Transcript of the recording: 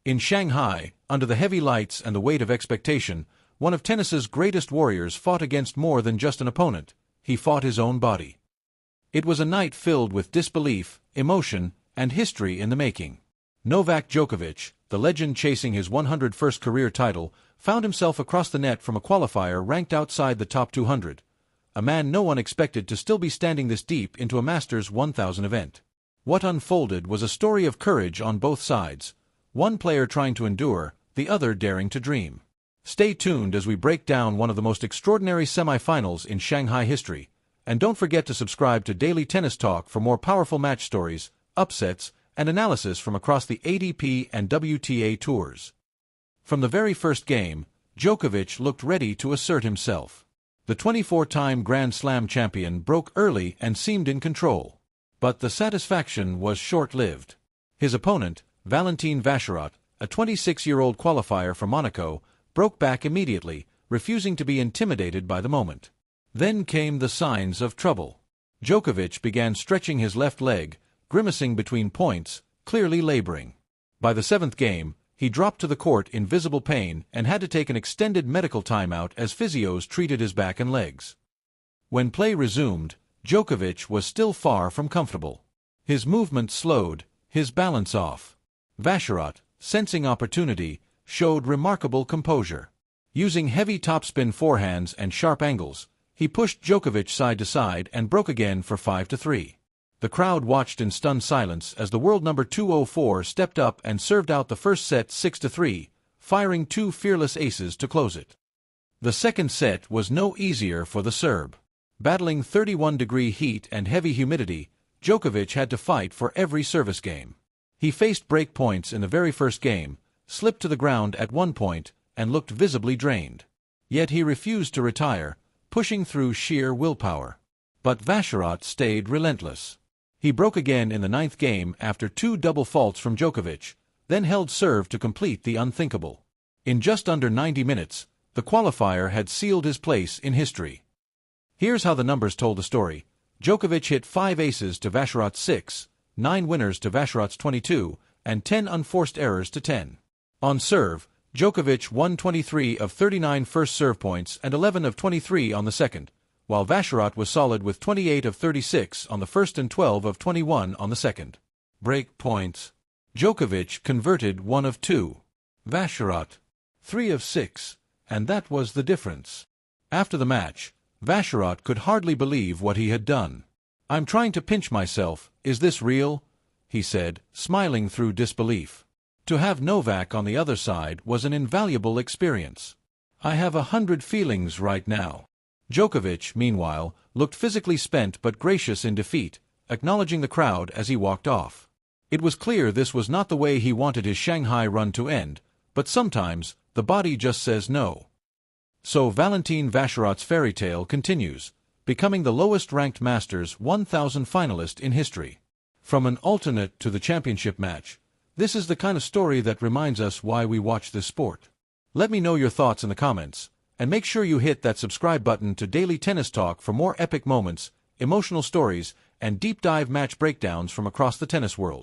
In Shanghai, under the heavy lights and the weight of expectation, one of tennis's greatest warriors fought against more than just an opponent. He fought his own body. It was a night filled with disbelief, emotion, and history in the making. Novak Djokovic, the legend chasing his 101st career title, found himself across the net from a qualifier ranked outside the top 200. A man no one expected to still be standing this deep into a Masters 1000 event. What unfolded was a story of courage on both sides, one player trying to endure, the other daring to dream. Stay tuned as we break down one of the most extraordinary semifinals in Shanghai history, and don't forget to subscribe to Daily Tennis Talk for more powerful match stories, upsets, and analysis from across the ATP and WTA tours. From the very first game, Djokovic looked ready to assert himself. The 24-time Grand Slam champion broke early and seemed in control. But the satisfaction was short-lived. His opponent, Valentin Vacherot, a 26-year-old qualifier from Monaco, broke back immediately, refusing to be intimidated by the moment. Then came the signs of trouble. Djokovic began stretching his left leg, grimacing between points, clearly laboring. By the seventh game, he dropped to the court in visible pain and had to take an extended medical timeout as physios treated his back and legs. When play resumed, Djokovic was still far from comfortable. His movement slowed, his balance off. Vacherot, sensing opportunity, showed remarkable composure. Using heavy topspin forehands and sharp angles, he pushed Djokovic side to side and broke again for 5-3. The crowd watched in stunned silence as the world number 204 stepped up and served out the first set 6-3, firing two fearless aces to close it. The second set was no easier for the Serb. Battling 31-degree heat and heavy humidity, Djokovic had to fight for every service game. He faced break points in the very first game, slipped to the ground at one point, and looked visibly drained. Yet he refused to retire, pushing through sheer willpower. But Vacherot stayed relentless. He broke again in the ninth game after two double faults from Djokovic, then held serve to complete the unthinkable. In just under 90 minutes, the qualifier had sealed his place in history. Here's how the numbers told the story. Djokovic hit 5 aces to Vacherot's 6, 9 winners to Vacherot's 22, and 10 unforced errors to 10. On serve, Djokovic won 23 of 39 first serve points and 11 of 23 on the second, while Vacherot was solid with 28 of 36 on the first and 12 of 21 on the second. Break points. Djokovic converted 1 of 2. Vacherot, 3 of 6, and that was the difference. After the match, Vacherot could hardly believe what he had done. "I'm trying to pinch myself, is this real?" he said, smiling through disbelief. To have Novak on the other side was an invaluable experience. "I have 100 feelings right now." Djokovic, meanwhile, looked physically spent but gracious in defeat, acknowledging the crowd as he walked off. It was clear this was not the way he wanted his Shanghai run to end, but sometimes the body just says no. So Valentin Vacherot's fairy tale continues, becoming the lowest-ranked Masters 1000 finalist in history. From an alternate to the championship match, this is the kind of story that reminds us why we watch this sport. Let me know your thoughts in the comments, and make sure you hit that subscribe button to Daily Tennis Talk for more epic moments, emotional stories, and deep-dive match breakdowns from across the tennis world.